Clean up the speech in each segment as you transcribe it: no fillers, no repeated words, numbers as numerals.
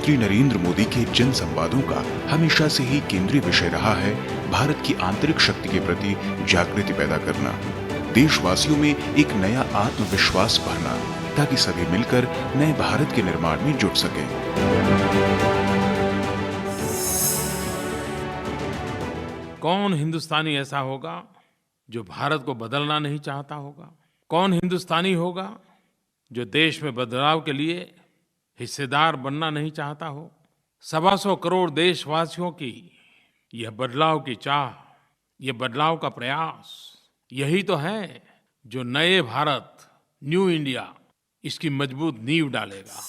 प्रधानमंत्री नरेंद्र मोदी के जन संवादों का हमेशा से ही केंद्रीय विषय रहा है भारत की आंतरिक शक्ति के प्रति जागृति पैदा करना, देशवासियों में एक नया आत्मविश्वास भरना, ताकि सभी मिलकर नए भारत के निर्माण में जुट सकें। कौन हिंदुस्तानी ऐसा होगा जो भारत को बदलना नहीं चाहता होगा? कौन हिंदुस्तानी होगा जो देश में बदलाव के लिए हिस्सेदार बनना नहीं चाहता हो? 125 करोड़ देशवासियों की यह बदलाव की चाह, यह बदलाव का प्रयास, यही तो है जो नए भारत, न्यू इंडिया, इसकी मजबूत नींव डालेगा।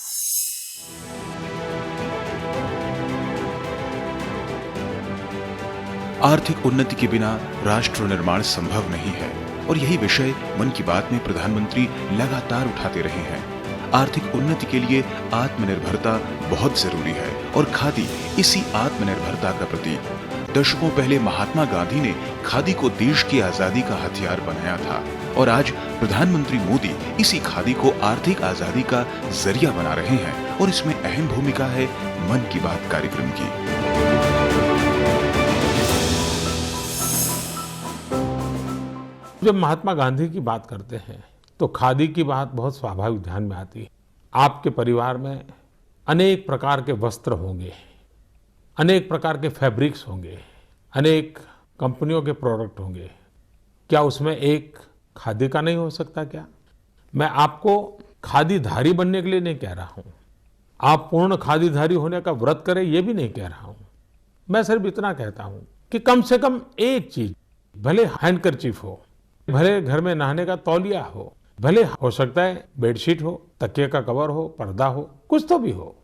आर्थिक उन्नति के बिना राष्ट्र निर्माण संभव नहीं है और यही विषय मन की बात में प्रधानमंत्री लगातार उठाते रहे हैं। आर्थिक उन्नति के लिए आत्मनिर्भरता बहुत जरूरी है और खादी इसी आत्मनिर्भरता का प्रतीक। दशकों पहले महात्मा गांधी ने खादी को देश की आजादी का हथियार बनाया था और आज प्रधानमंत्री मोदी इसी खादी को आर्थिक आजादी का जरिया बना रहे हैं और इसमें अहम भूमिका है मन की बात कार्यक्रम की। जब महात्मा गांधी की बात करते हैं तो खादी की बात बहुत स्वाभाविक ध्यान में आती है। आपके परिवार में अनेक प्रकार के वस्त्र होंगे, अनेक प्रकार के फैब्रिक्स होंगे, अनेक कंपनियों के प्रोडक्ट होंगे। क्या उसमें एक खादी का नहीं हो सकता क्या? मैं आपको खादीधारी बनने के लिए नहीं कह रहा हूं, आप पूर्ण खादीधारी होने का व्रत करें ये भी नहीं कह रहा हूं। मैं सिर्फ इतना कहता हूं कि कम से कम एक चीज, भले हैंडकरचीफ हो, भले घर में नहाने का तौलिया हो, भले हो सकता है बेडशीट हो, तकिए का कवर हो, पर्दा हो, कुछ तो भी हो।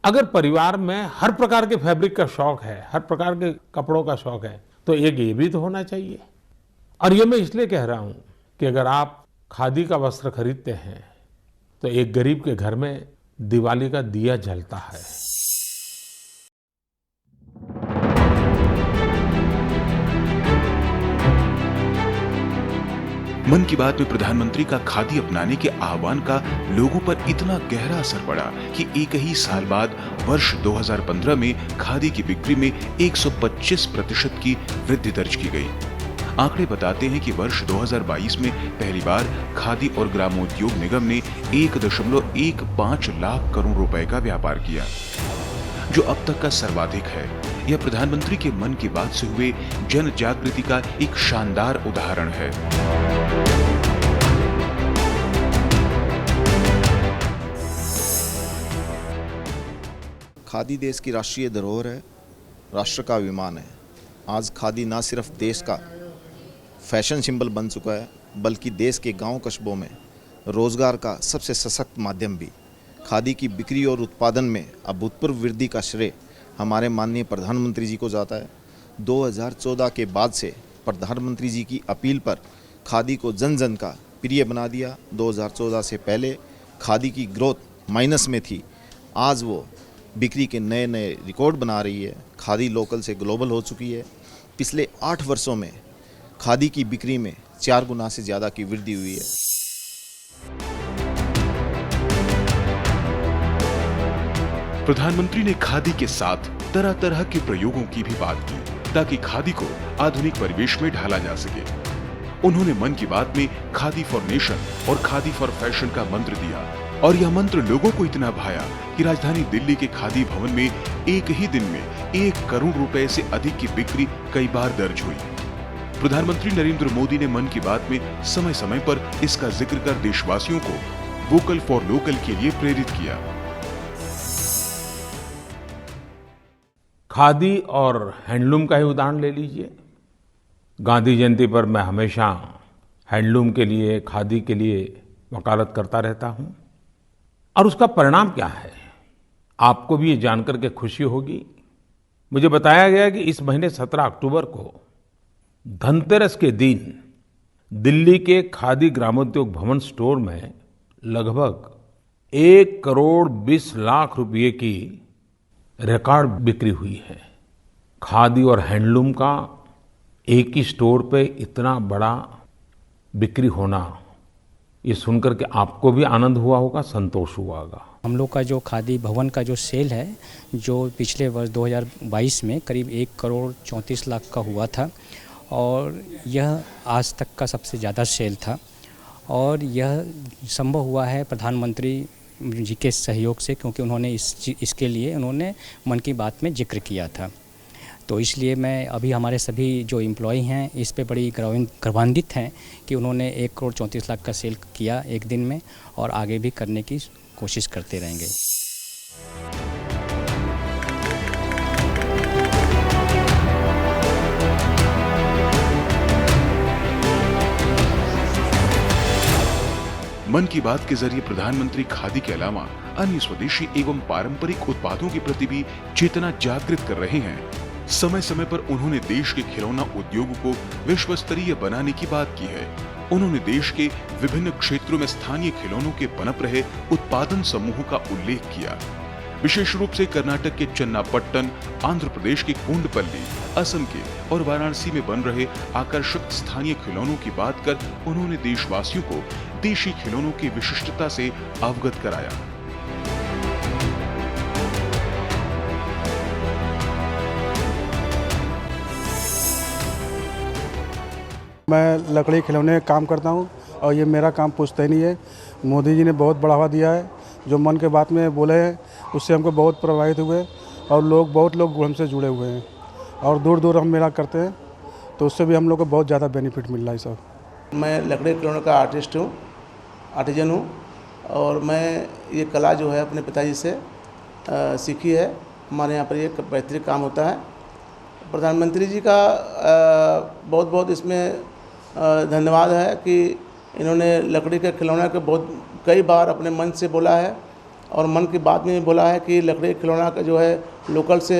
अगर परिवार में हर प्रकार के फैब्रिक का शौक है, हर प्रकार के कपड़ों का शौक है, तो एक ये भी तो होना चाहिए। और ये मैं इसलिए कह रहा हूं कि अगर आप खादी का वस्त्र खरीदते हैं तो एक गरीब के घर में दिवाली का दिया जलता है। मन की बात में प्रधानमंत्री का खादी अपनाने के आह्वान का लोगों पर इतना गहरा असर पड़ा कि एक ही साल बाद वर्ष 2015 में खादी की बिक्री में 125% की वृद्धि दर्ज की गई। आंकड़े बताते हैं कि वर्ष 2022 में पहली बार खादी और ग्रामोद्योग निगम ने 1.15 लाख करोड़ रुपए का व्यापार किया, जो अब तक का सर्वाधिक है। यह प्रधानमंत्री के मन की बात से हुए जन जागृति का एक शानदार उदाहरण है। खादी देश की राष्ट्रीय धरोहर है, राष्ट्र का अभिमान है। आज खादी ना सिर्फ देश का फैशन सिंबल बन चुका है, बल्कि देश के गांव कस्बों में रोजगार का सबसे सशक्त माध्यम भी। खादी की बिक्री और उत्पादन में अभूतपूर्व वृद्धि का श्रेय हमारे माननीय प्रधानमंत्री जी को जाता है। 2014 के बाद से प्रधानमंत्री जी की अपील पर खादी को जन जन का प्रिय बना दिया। 2014 से पहले खादी की ग्रोथ माइनस में थी, आज वो बिक्री के नए नए रिकॉर्ड बना रही है। खादी लोकल से ग्लोबल हो चुकी है। पिछले 8 वर्षों में खादी की बिक्री में 4 गुना से ज़्यादा की वृद्धि हुई है। प्रधानमंत्री ने खादी के साथ तरह तरह के प्रयोगों की भी बात की ताकि खादी को आधुनिक परिवेश में ढाला जा सके। उन्होंने मन की बात में खादी फॉर नेशन और खादी फॉर फैशन का मंत्र दिया और यह मंत्र लोगों को इतना भाया कि राजधानी दिल्ली के खादी भवन में एक ही दिन में 1 करोड़ रुपए से अधिक की बिक्री कई बार दर्ज हुई। प्रधानमंत्री नरेंद्र मोदी ने मन की बात में समय समय पर इसका जिक्र कर देशवासियों को वोकल फॉर लोकल के लिए प्रेरित किया। खादी और हैंडलूम का ही उदाहरण ले लीजिए। गांधी जयंती पर मैं हमेशा हैंडलूम के लिए, खादी के लिए वकालत करता रहता हूं और उसका परिणाम क्या है आपको भी ये जानकर के खुशी होगी। मुझे बताया गया कि इस महीने 17 अक्टूबर को धनतेरस के दिन दिल्ली के खादी ग्रामोद्योग भवन स्टोर में लगभग 1 करोड़ 20 लाख रुपए की रिकॉर्ड बिक्री हुई है। खादी और हैंडलूम का एक ही स्टोर पे इतना बड़ा बिक्री होना, ये सुनकर के आपको भी आनंद हुआ होगा, संतोष हुआ होगा। हम लोग का जो खादी भवन का जो सेल है, जो पिछले वर्ष 2022 में करीब 1,34,00,000 का हुआ था और यह आज तक का सबसे ज़्यादा सेल था और यह संभव हुआ है प्रधानमंत्री जी के सहयोग से, क्योंकि उन्होंने इसके लिए उन्होंने मन की बात में जिक्र किया था। तो इसलिए मैं अभी हमारे सभी जो एम्प्लॉय हैं इस पे बड़ी गर्वान्वित हैं कि उन्होंने 1,34,00,000 का सेल किया एक दिन में और आगे भी करने की कोशिश करते रहेंगे। मन की बात के जरिए प्रधानमंत्री खादी के अलावा अन्य स्वदेशी एवं पारंपरिक उत्पादों के प्रति भी चेतना जागृत कर रहे हैं। समय समय पर उन्होंने देश के खिलौना उद्योग को विश्व स्तरीय बनाने की बात की है। उन्होंने देश के विभिन्न क्षेत्रों में स्थानीय खिलौनों के पनप रहे उत्पादन समूहों का उल्लेख किया। विशेष रूप से कर्नाटक के चन्नापट्टन, आंध्र प्रदेश के कोंडपल्ली, असम के और वाराणसी में बन रहे आकर्षक स्थानीय खिलौनों की बात कर उन्होंने देशवासियों को देशी खिलौनों की विशिष्टता से अवगत कराया। मैं लकड़ी खिलौने का काम करता हूं और ये मेरा काम पुश्तैनी है। मोदी जी ने बहुत बढ़ावा दिया है, जो मन के बात में बोले हैं उससे हमको बहुत प्रभावित हुए और बहुत लोग हमसे जुड़े हुए हैं और दूर दूर हम मेला करते हैं, तो उससे भी हम लोग को बहुत ज़्यादा बेनिफिट मिल रहा है सब। मैं लकड़ी खिलौने का आर्टिजन हूँ और मैं ये कला जो है अपने पिताजी से सीखी है। हमारे यहाँ पर ये बेहतरीन काम होता है। प्रधानमंत्री जी का बहुत बहुत इसमें धन्यवाद है कि इन्होंने लकड़ी के खिलौने के कई बार अपने मन से बोला है और मन की बात में भी बोला है कि लकड़ी के खिलौना का जो है लोकल से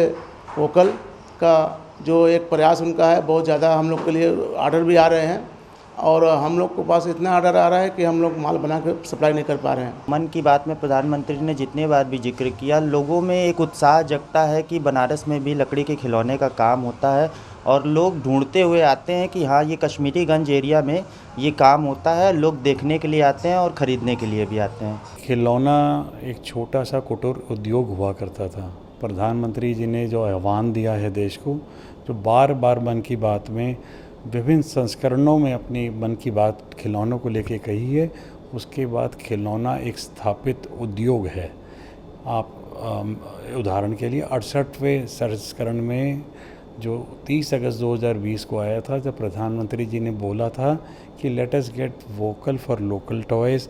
वोकल का जो एक प्रयास उनका है, बहुत ज़्यादा हम लोग के लिए ऑर्डर भी आ रहे हैं और हम लोग के पास इतना ऑर्डर आ रहा है कि हम लोग माल बना कर सप्लाई नहीं कर पा रहे हैं। मन की बात में प्रधानमंत्री ने जितने बार भी जिक्र किया, लोगों में एक उत्साह जगता है कि बनारस में भी लकड़ी के खिलौने का काम होता है और लोग ढूंढते हुए आते हैं कि हाँ, ये कश्मीरीगंज एरिया में ये काम होता है। लोग देखने के लिए आते हैं और ख़रीदने के लिए भी आते हैं। खिलौना एक छोटा सा कुटीर उद्योग हुआ करता था। प्रधानमंत्री जी ने जो आह्वान दिया है देश को, जो बार बार मन की बात में विभिन्न संस्करणों में अपनी मन की बात खिलौनों को लेके कही है, उसके बाद खिलौना एक स्थापित उद्योग है। आप उदाहरण के लिए 68वें संस्करण में जो 30 अगस्त 2020 को आया था, जब प्रधानमंत्री जी ने बोला था कि let us gate vocal for local toys,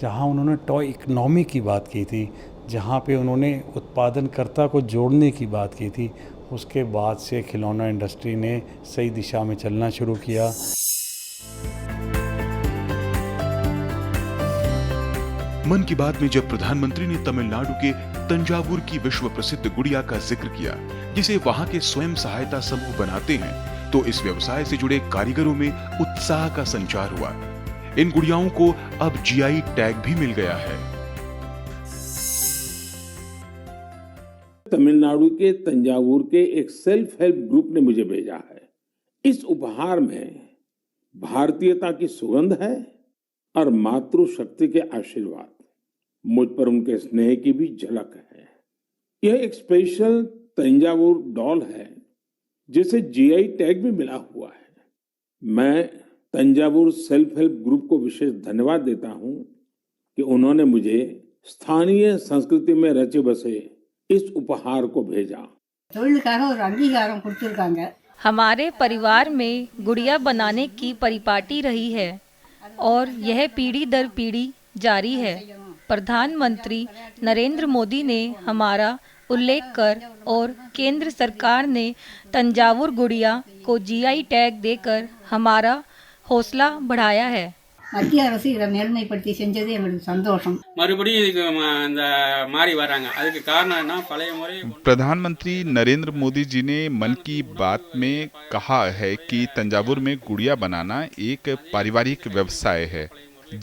जहाँ उन्होंने टॉय इकनॉमी की बात की थी, जहाँ पे उन्होंने उत्पादनकर्ता को जोड़ने की बात की थी, उसके बाद से खिलौना इंडस्ट्री ने सही दिशा में चलना शुरू किया। मन की बात में जब प्रधानमंत्री ने तमिलनाडु के तंजावुर की विश्व प्रसिद्ध गुड़िया का जिक्र किया, जिसे वहां के स्वयं सहायता समूह बनाते हैं, तो इस व्यवसाय से जुड़े कारीगरों में उत्साह का संचार हुआ। इन गुड़ियाओं को अब जीआई टैग भी मिल गया है। तमिलनाडु के तंजावुर के एक सेल्फ हेल्प ग्रुप ने मुझे भेजा है। इस उपहार में भारतीयता की सुगंध है और मातृशक्ति के आशीर्वाद, मुझ पर उनके स्नेह की भी झलक है। यह एक स्पेशल तंजावुर डॉल है जिसे जीआई टैग भी मिला हुआ है। मैं तंजावुर सेल्फ हेल्प ग्रुप को विशेष धन्यवाद देता हूं कि उन्होंने मुझे स्थानीय संस्कृति में रचे बसे इस उपहार को भेजा। हमारे परिवार में गुड़िया बनाने की परिपाटी रही है और यह पीढ़ी दर पीढ़ी जारी है। प्रधानमंत्री नरेंद्र मोदी ने हमारा उल्लेख कर और केंद्र सरकार ने तंजावुर गुड़िया को जीआई टैग देकर हमारा हौसला बढ़ाया है। மத்திய அரசு இதை மேல்மைப்படுத்தி செஞ்சது எங்களுக்கு சந்தோஷம். மறுபடியும் இதுக்கு அந்த மாறி வராங்க, அதுக்கு காரணம் என்ன, பழைய முறை प्रधानमंत्री नरेंद्र मोदी जी ने मन की बात में कहा है कि तंजावुर में गुड़िया बनाना एक पारिवारिक व्यवसाय है।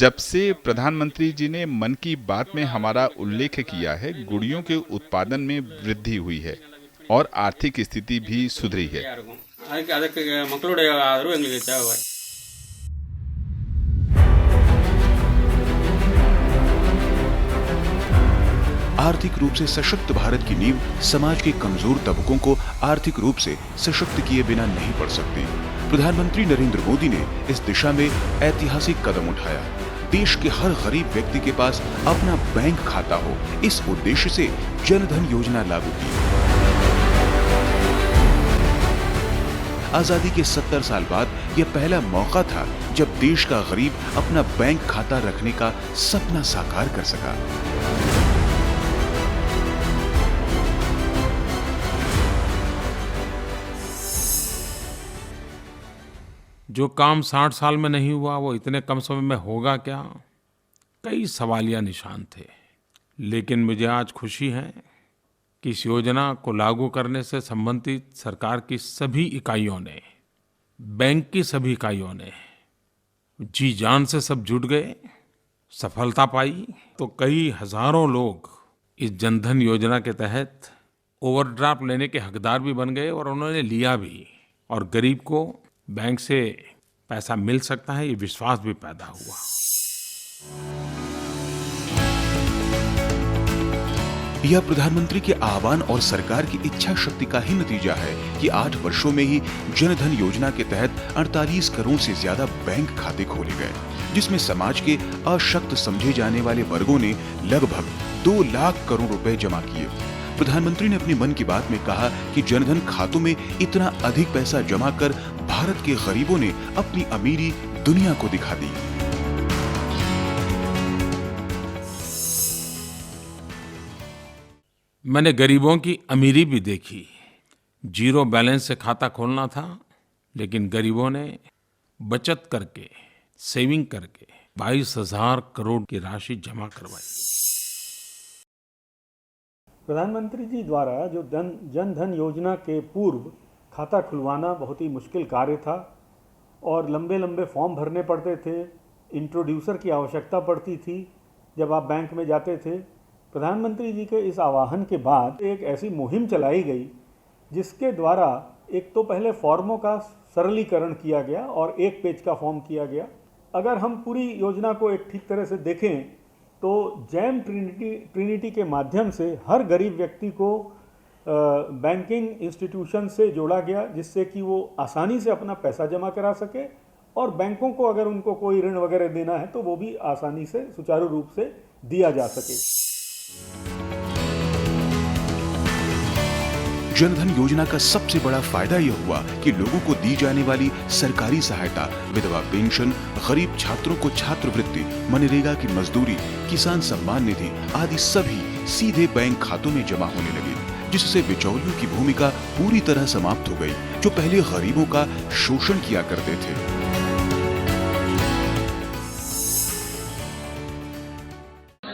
जब से प्रधानमंत्री जी ने मन की बात में हमारा उल्लेख किया है, गुड़ियों के उत्पादन में वृद्धि हुई है और आर्थिक स्थिति भी सुधरी है। அதுக்கு மக்களுடைய ஆதரவு எங்களுக்கு தேவை। आर्थिक रूप से सशक्त भारत की नींव समाज के कमजोर तबकों को आर्थिक रूप से सशक्त किए बिना नहीं पड़ सकती। प्रधानमंत्री नरेंद्र मोदी ने इस दिशा में ऐतिहासिक कदम उठाया। देश के हर गरीब व्यक्ति के पास अपना बैंक खाता हो, इस उद्देश्य से जनधन योजना लागू की। आजादी के 70 साल बाद यह पहला मौका था जब देश का गरीब अपना बैंक खाता रखने का सपना साकार कर सका। जो काम 60 साल में नहीं हुआ वो इतने कम समय में होगा क्या? कई सवालिया निशान थे, लेकिन मुझे आज खुशी है कि इस योजना को लागू करने से संबंधित सरकार की सभी इकाइयों ने, बैंक की सभी इकाइयों ने जी जान से सब जुट गए, सफलता पाई। तो कई हजारों लोग इस जनधन योजना के तहत ओवरड्राफ्ट लेने के हकदार भी बन गए और उन्होंने लिया भी, और गरीब को बैंक से पैसा मिल सकता है ये विश्वास भी पैदा हुआ। यह प्रधानमंत्री के आह्वान और सरकार की इच्छा शक्ति का ही नतीजा है कि 8 वर्षों में ही जनधन योजना के तहत 48 करोड़ से ज्यादा बैंक खाते खोले गए, जिसमें समाज के अशक्त समझे जाने वाले वर्गों ने लगभग 2 लाख करोड़ रुपए जमा किए। प्रधानमंत्री ने अपने मन की बात में कहा कि जनधन खातों में इतना अधिक पैसा जमा कर भारत के गरीबों ने अपनी अमीरी दुनिया को दिखा दी। मैंने गरीबों की अमीरी भी देखी। जीरो बैलेंस से खाता खोलना था, लेकिन गरीबों ने बचत करके, सेविंग करके 22,000 करोड़ की राशि जमा करवाई। प्रधानमंत्री जी द्वारा जो जनधन योजना के पूर्व खाता खुलवाना बहुत ही मुश्किल कार्य था और लंबे लंबे फॉर्म भरने पड़ते थे, इंट्रोड्यूसर की आवश्यकता पड़ती थी जब आप बैंक में जाते थे। प्रधानमंत्री जी के इस आह्वान के बाद एक ऐसी मुहिम चलाई गई जिसके द्वारा एक तो पहले फॉर्मों का सरलीकरण किया गया और 1 पेज का फॉर्म किया गया। अगर हम पूरी योजना को एक ठीक तरह से देखें तो जैम ट्रिनिटी के माध्यम से हर गरीब व्यक्ति को बैंकिंग इंस्टीट्यूशन से जोड़ा गया, जिससे कि वो आसानी से अपना पैसा जमा करा सके और बैंकों को अगर उनको कोई ऋण वगैरह देना है तो वो भी आसानी से सुचारू रूप से दिया जा सके। जनधन योजना का सबसे बड़ा फायदा यह हुआ कि लोगों को दी जाने वाली सरकारी सहायता, विधवा पेंशन, गरीब छात्रों को छात्रवृत्ति, मनरेगा की मजदूरी, किसान सम्मान निधि आदि सभी सीधे बैंक खातों में जमा होने लगे, जिससे बिचौलियों की भूमिका पूरी तरह समाप्त हो गई, जो पहले गरीबों का शोषण किया करते थे।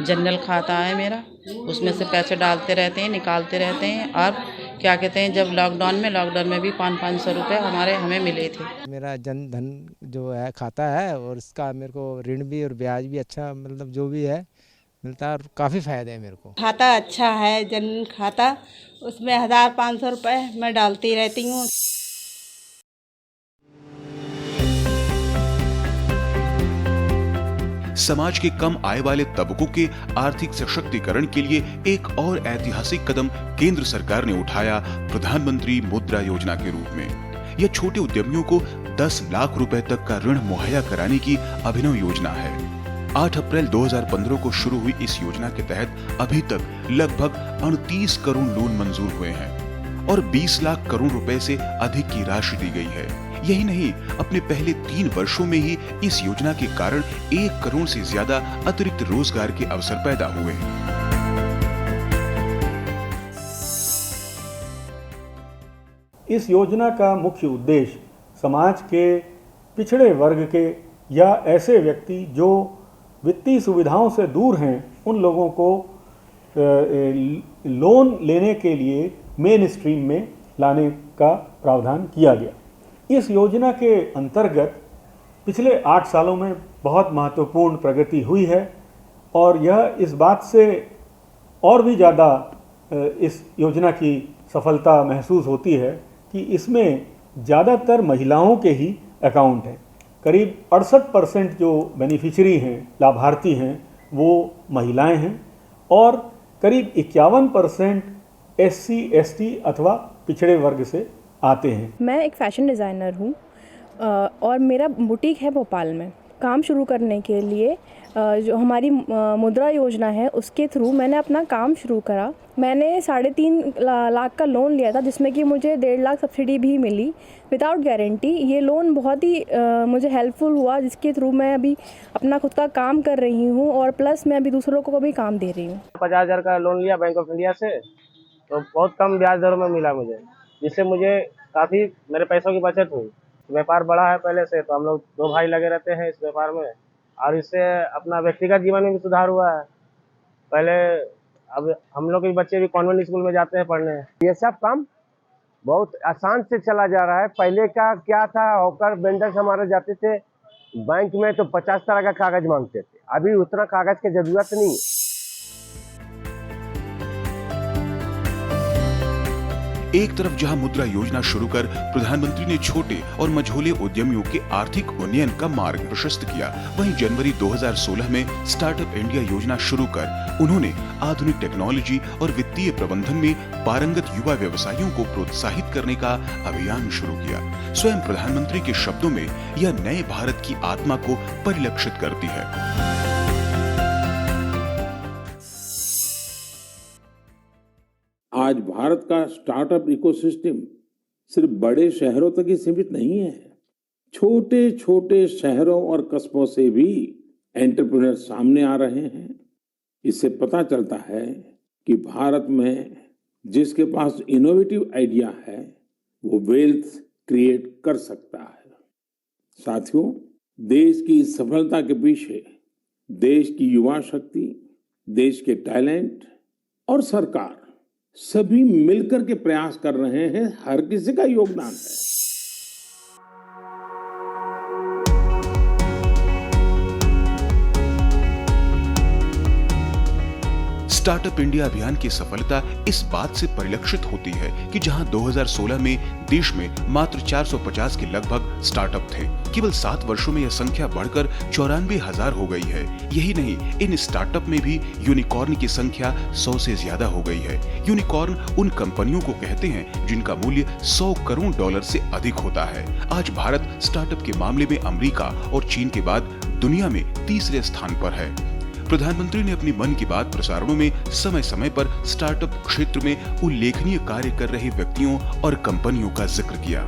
जनरल खाता है मेरा, उसमें से पैसे डालते रहते हैं, निकालते रहते हैं। और क्या कहते हैं, जब लॉकडाउन में भी 500 रुपए हमें मिले थे। मेरा जनधन जो है खाता है और इसका मेरे को ऋण भी और ब्याज भी अच्छा, मतलब जो भी है मिलता है और काफ़ी फ़ायदे है मेरे को। खाता अच्छा है जन खाता, उसमें 1500 रुपए मैं डालती रहती हूँ। समाज के कम आय वाले तबकों के आर्थिक सशक्तिकरण के लिए एक और ऐतिहासिक कदम केंद्र सरकार ने उठाया प्रधानमंत्री मुद्रा योजना के रूप में। यह छोटे उद्यमियों को 10 लाख रुपए तक का ऋण मुहैया कराने की अभिनव योजना है। 8 अप्रैल 2015 को शुरू हुई इस योजना के तहत अभी तक लगभग 38 करोड़ लोन मंजूर हुए हैं और 20 लाख करोड़ रुपए से अधिक की राशि दी गई है। यही नहीं, अपने पहले 3 वर्षों में ही इस योजना के कारण 1 करोड़ से ज्यादा अतिरिक्त रोजगार के अवसर पैदा हुए। इस योजना का मुख्य उद्देश्य समाज के पिछड़े वर्ग के या ऐसे व्यक्ति जो वित्तीय सुविधाओं से दूर हैं, उन लोगों को लोन लेने के लिए मेन स्ट्रीम में लाने का प्रावधान किया गया। इस योजना के अंतर्गत पिछले 8 सालों में बहुत महत्वपूर्ण प्रगति हुई है और यह इस बात से और भी ज़्यादा इस योजना की सफलता महसूस होती है कि इसमें ज़्यादातर महिलाओं के ही अकाउंट हैं। करीब 68% जो बेनिफिशियरी हैं, लाभार्थी हैं, वो महिलाएं हैं और करीब 51% SC, ST अथवा पिछड़े वर्ग से आते हैं। मैं एक फ़ैशन डिज़ाइनर हूँ और मेरा बुटीक है भोपाल में। काम शुरू करने के लिए जो हमारी मुद्रा योजना है उसके थ्रू मैंने अपना काम शुरू करा। मैंने 3.5 लाख का लोन लिया था जिसमें कि मुझे 1.5 लाख सब्सिडी भी मिली विदाउट गारंटी। ये लोन बहुत ही मुझे हेल्पफुल हुआ, जिसके थ्रू मैं अभी अपना खुद का काम कर रही हूँ और प्लस मैं अभी दूसरों को भी काम दे रही हूँ। 50,000 का लोन लिया बैंक ऑफ इंडिया से, तो बहुत कम ब्याज दरों में मिला मुझे, जिससे मुझे काफ़ी मेरे पैसों की बचत हुई। व्यापार बड़ा है पहले से, तो हम लोग 2 भाई लगे रहते हैं इस व्यापार में, और इससे अपना व्यक्तिगत जीवन में भी सुधार हुआ है। पहले अब हम लोग के बच्चे भी कॉन्वेंट स्कूल में जाते हैं पढ़ने। ये सब काम बहुत आसान से चला जा रहा है। पहले का क्या था, हॉकर वेंडर्स हमारे जाते थे बैंक में तो 50 तरह का कागज मांगते थे, अभी उतना कागज की जरूरत नहीं है। एक तरफ जहां मुद्रा योजना शुरू कर प्रधानमंत्री ने छोटे और मझोले उद्यमियों के आर्थिक उन्नयन का मार्ग प्रशस्त किया, वहीं जनवरी 2016 में स्टार्टअप इंडिया योजना शुरू कर उन्होंने आधुनिक टेक्नोलॉजी और वित्तीय प्रबंधन में पारंगत युवा व्यवसायियों को प्रोत्साहित करने का अभियान शुरू किया। स्वयं प्रधानमंत्री के शब्दों में यह नए भारत की आत्मा को परिलक्षित करती है। आज भारत का स्टार्टअप इकोसिस्टम सिर्फ बड़े शहरों तक ही सीमित नहीं है। छोटे छोटे शहरों और कस्बों से भी एंटरप्रेन्योर सामने आ रहे हैं। इससे पता चलता है कि भारत में जिसके पास इनोवेटिव आइडिया है वो वेल्थ क्रिएट कर सकता है। साथियों, देश की सफलता के पीछे देश की युवा शक्ति, देश के टैलेंट और सरकार सभी मिलकर के प्रयास कर रहे हैं। हर किसी का योगदान है। स्टार्टअप इंडिया अभियान की सफलता इस बात से परिलक्षित होती है कि जहां 2016 में देश में मात्र 450 के लगभग स्टार्टअप थे, केवल 7 वर्षों में यह संख्या बढ़कर 94,000 हो गई है। यही नहीं, इन स्टार्टअप में भी यूनिकॉर्न की संख्या 100 से ज्यादा हो गई है। यूनिकॉर्न उन कंपनियों को कहते हैं जिनका मूल्य $100 करोड़ से अधिक होता है। आज भारत स्टार्टअप के मामले में अमेरिका और चीन के बाद दुनिया में तीसरे स्थान पर है। प्रधानमंत्री ने अपनी मन की बात प्रसारणों में समय समय पर स्टार्टअप क्षेत्र में उल्लेखनीय कार्य कर रहे व्यक्तियों और कंपनियों का जिक्र किया।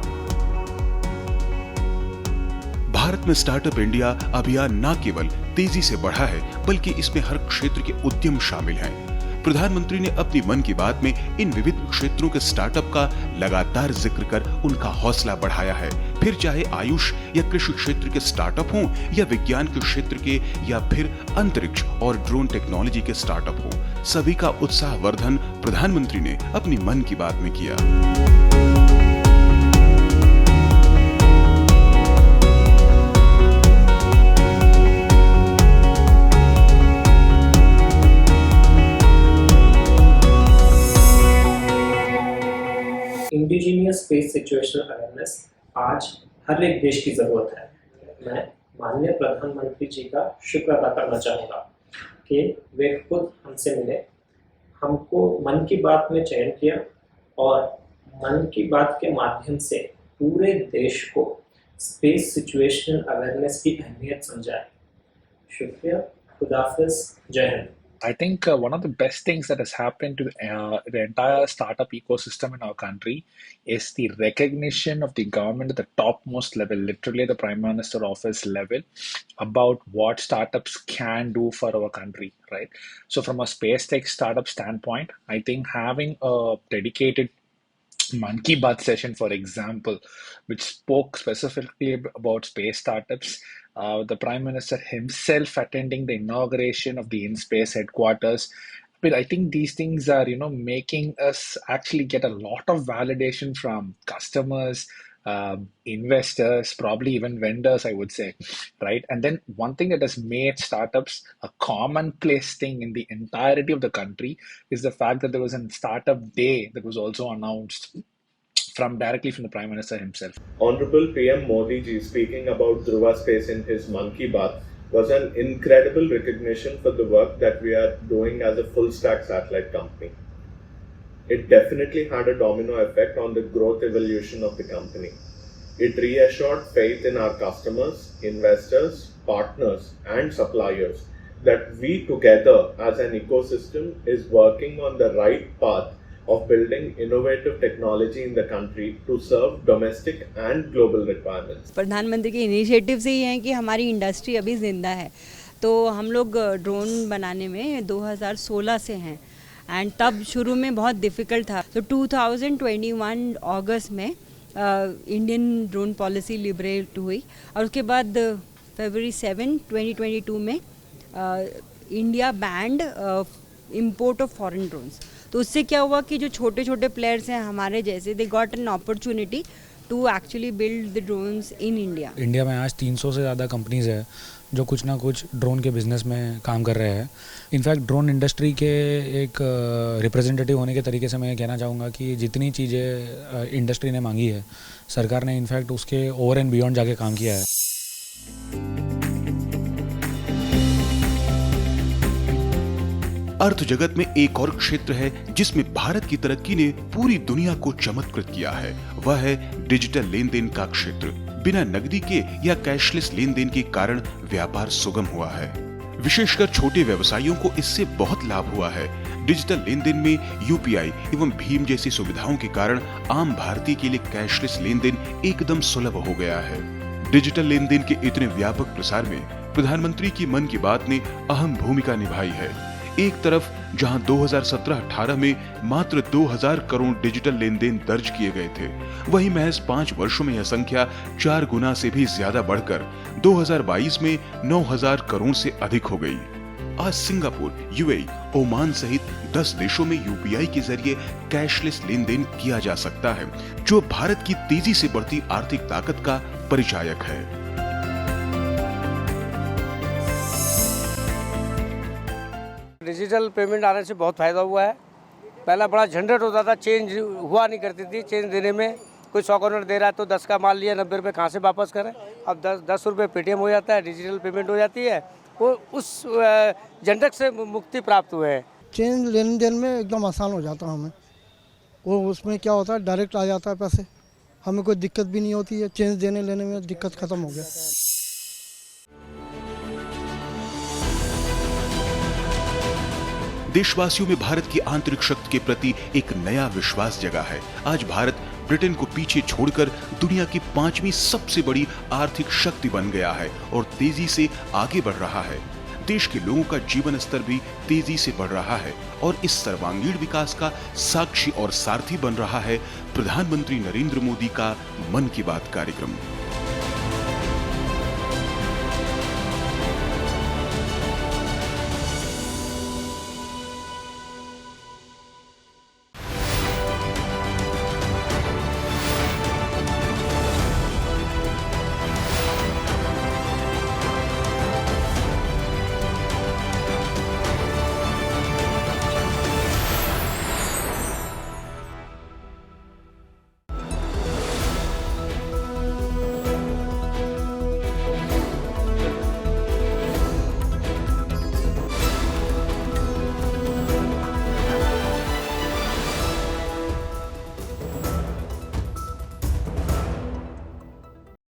भारत में स्टार्टअप इंडिया अभियान न केवल तेजी से बढ़ा है, बल्कि इसमें हर क्षेत्र के उद्यम शामिल हैं। प्रधानमंत्री ने अपनी मन की बात में इन विविध क्षेत्रों के स्टार्टअप का लगातार जिक्र कर उनका हौसला बढ़ाया है। फिर चाहे आयुष या कृषि क्षेत्र के स्टार्टअप हों, या विज्ञान के क्षेत्र के, या फिर अंतरिक्ष और ड्रोन टेक्नोलॉजी के स्टार्टअप हो, सभी का उत्साहवर्धन प्रधानमंत्री ने अपनी मन की बात में किया। इंडिजीनियस स्पेस सिचुएशनल अवेयरनेस आज हर एक देश की ज़रूरत है। मैं माननीय प्रधानमंत्री जी का शुक्र अदा करना चाहूँगा कि वे खुद हमसे मिले, हमको मन की बात में चयन किया और मन की बात के माध्यम से पूरे देश को स्पेस सिचुएशनल अवेयरनेस की अहमियत समझाए। शुक्रिया, खुदाफिज, जय Hind. I think one of the best things that has happened to the entire startup ecosystem in our country is the recognition of the government at the topmost level, literally the Prime Minister office level, about what startups can do for our country, right? So from a space tech startup standpoint, I think having a dedicated Man Ki Baat session, for example, which spoke specifically about space startups, the Prime Minister himself attending the inauguration of the InSpace headquarters. But I think these things are, making us actually get a lot of validation from customers, investors, probably even vendors, I would say, right? And then one thing that has made startups a commonplace thing in the entirety of the country is the fact that there was a startup day that was also announced directly from the Prime Minister himself. Honorable PM Modi ji speaking about Dhruva Space in his Man Ki Baat was an incredible recognition for the work that we are doing as a full stack satellite company. It definitely had a domino effect on the growth evolution of the company. It reassured faith in our customers, investors, partners, and suppliers that we together as an ecosystem is working on the right path of building innovative technology in the country to serve domestic and global requirements. प्रधानमंत्री के initiative से ही हैं कि हमारी industry अभी जिंदा है। तो हम लोग ड्रोन बनाने में 2016 से हैं एंड तब शुरू में बहुत डिफ़िकल्ट था। तो 2021 अगस्त में इंडियन ड्रोन पॉलिसी लिबरेट हुई और उसके बाद फरवरी 7, 2022 में India band import of foreign drones. तो उससे क्या हुआ कि जो छोटे छोटे प्लेयर्स हैं हमारे जैसे, they got an opportunity to actually build the drones in India. India में आज 300 से ज़्यादा कंपनीज है जो कुछ ना कुछ ड्रोन के बिज़नेस में काम कर रहे हैं। इनफैक्ट ड्रोन इंडस्ट्री के एक रिप्रेजेंटेटिव होने के तरीके से मैं कहना चाहूँगा कि जितनी चीज़ें इंडस्ट्री ने मांगी है, सरकार ने इनफैक्ट उसके ओवर एंड बियॉन्ड जाके काम किया है। अर्थ जगत में एक और क्षेत्र है जिसमें भारत की तरक्की ने पूरी दुनिया को चमत्कृत किया है। वह है डिजिटल लेन देन का क्षेत्र। बिना नकदी के या कैशलेस लेन देन के कारण व्यापार सुगम हुआ है। विशेषकर छोटे व्यवसायियों को इससे बहुत लाभ हुआ है। डिजिटल लेन देन में यूपीआई एवं भीम जैसी सुविधाओं के कारण आम भारतीय के लिए कैशलेस लेन देन एकदम सुलभ हो गया है। डिजिटल लेन देन के इतने व्यापक प्रसार में प्रधानमंत्री की मन की बात ने अहम भूमिका निभाई है। एक तरफ जहां 2017-18 में मात्र 2000 करोड़ डिजिटल लेन देन दर्ज किए गए थे, वहीं महज 5 वर्षों में यह संख्या 4 गुना से भी ज्यादा बढ़कर 2022 में 9000 करोड़ से अधिक हो गई। आज सिंगापुर, यूएई, ओमान सहित 10 देशों में यूपीआई के जरिए कैशलेस लेन देन किया जा सकता है, जो भारत की तेजी से बढ़ती आर्थिक ताकत का परिचायक है। डिजिटल पेमेंट आने से बहुत फ़ायदा हुआ है। पहला बड़ा झंझट होता था, चेंज हुआ नहीं करती थी। चेंज देने में कोई 100 करोड़ दे रहा है तो 10 का माल लिया, 90 रुपये कहाँ से वापस करें। अब 10 रुपये पेटीएम हो जाता है, डिजिटल पेमेंट हो जाती है। वो उस झंझट से मुक्ति प्राप्त हुए हैं। चेंज लेन देन में एकदम आसान हो जाता है हमें। वो उसमें क्या होता है, डायरेक्ट आ जाता है पैसे, हमें कोई दिक्कत भी नहीं होती है। चेंज देने लेने में दिक्कत खत्म हो गया। देशवासियों में भारत की आंतरिक शक्ति के प्रति एक नया विश्वास जगा है। आज भारत ब्रिटेन को पीछे छोड़कर दुनिया की 5वीं सबसे बड़ी आर्थिक शक्ति बन गया है और तेजी से आगे बढ़ रहा है। देश के लोगों का जीवन स्तर भी तेजी से बढ़ रहा है और इस सर्वांगीण विकास का साक्षी और सारथी बन रहा है प्रधानमंत्री नरेंद्र मोदी का मन की बात कार्यक्रम।